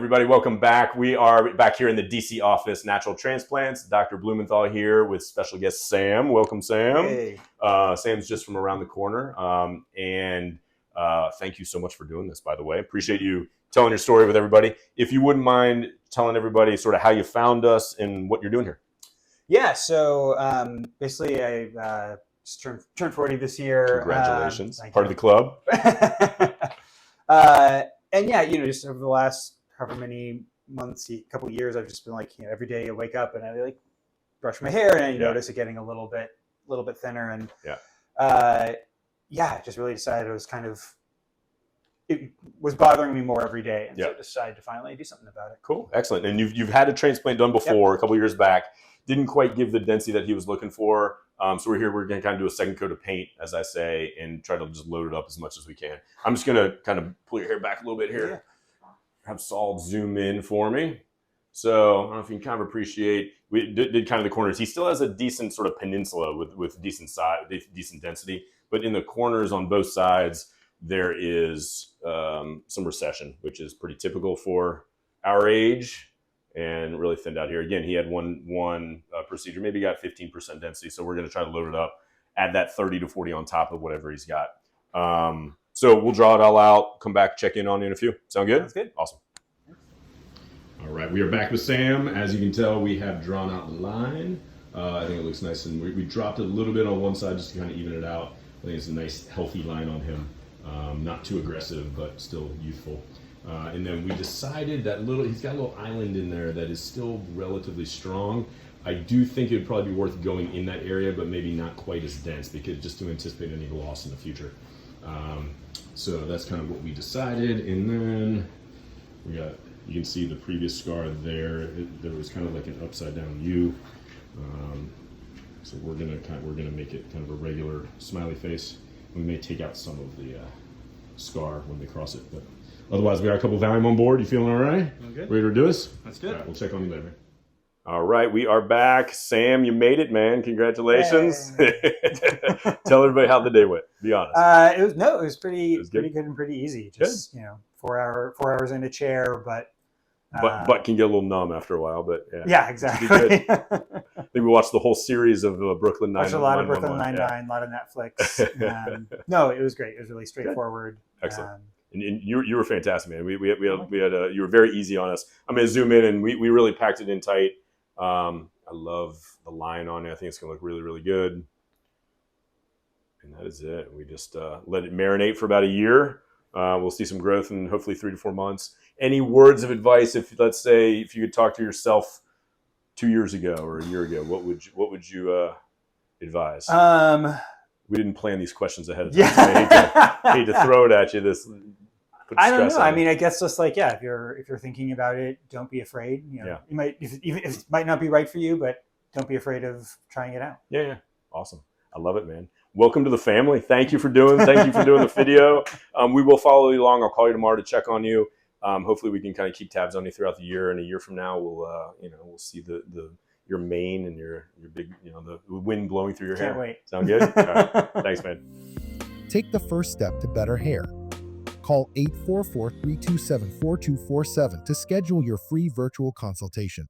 everybody. Welcome back. We are back here in the DC office, Natural Transplants. Dr. Blumenthal here with special guest Sam. Welcome, Sam. Hey. Sam's just from around the corner. Thank you so much for doing this, by the way. Appreciate you telling your story with everybody. If you wouldn't mind telling everybody sort of how you found us and what you're doing here. Yeah, so basically I just turned 40 this year. Congratulations. Part of the club. And yeah, just over the last however many months, a couple of years, I've just been like, every day I wake up and I like brush my hair and I notice it getting a little bit thinner. And I just really decided it was bothering me more every day. And so I decided to finally do something about it. Cool. Excellent. And you've had a transplant done before a couple of years back. Didn't quite give the density that he was looking for. So we're going to kind of do a second coat of paint, as I say, and try to just load it up as much as we can. I'm just going to kind of pull your hair back a little bit here. Have Saul zoom in for me. So I don't know if you can kind of appreciate, we did kind of the corners. He still has a decent sort of peninsula with decent size, decent density. But in the corners on both sides, there is some recession, which is pretty typical for our age. And really thinned out here. Again, he had one procedure, maybe got 15% density. So we're going to try to load it up, add that 30 to 40 on top of whatever he's got. So we'll draw it all out, come back, check in on you in a few. Sound good? Sounds good. Awesome. All right, we are back with Sam. As you can tell, we have drawn out the line. I think it looks nice. And we dropped it a little bit on one side just to kind of even it out. I think it's a nice, healthy line on him. Not too aggressive, but still youthful. And then we decided that he's got a little island in there that is still relatively strong. I do think it would probably be worth going in that area, but maybe not quite as dense because just to anticipate any loss in the future. So that's kind of what we decided. And then you can see the previous scar there. There was kind of like an upside down U. So we're gonna make it kind of a regular smiley face. We may take out some of the scar when they cross it, but otherwise, we got a couple of Valium on board. You feeling all right? I'm good. Ready to do this? That's good. All right, we'll check on you later. All right, we are back. Sam, you made it, man. Congratulations. Hey. Tell everybody how the day went. Be honest. It was pretty good and pretty easy. Just, 4 hours in a chair, but can get a little numb after a while, but yeah, exactly. I think we watched the whole series of Brooklyn Nine-Nine. Watched a lot of Brooklyn Nine-Nine, a lot of Netflix. No, it was great. It was really straightforward. Good. Excellent. And you were fantastic, man. We had you were very easy on us. I'm gonna zoom in, and we really packed it in tight. I love the line on it. I think it's gonna look really, really good. And that is it. We just let it marinate for about a year. We'll see some growth in hopefully 3 to 4 months. Any words of advice, if you could talk to yourself 2 years ago or a year ago, what would you advise? We didn't plan ththese questions ahead of time. So I hate to throw it at you. I don't know. I mean, I guess just like, if you're thinking about it, don't be afraid. You might, even if it might not be right for you, but don't be afraid of trying it out. Yeah. Awesome. I love it, man. Welcome to the family. Thank you for doing the video. We will follow you along. I'll call you tomorrow to check on you. Hopefully we can kind of keep tabs on you throughout the year. And a year from now, we'll see your mane and your big, the wind blowing through your hair. Can't wait. Sound good? All right. Thanks, man. Take the first step to better hair. Call 844-327-4247 to schedule your free virtual consultation.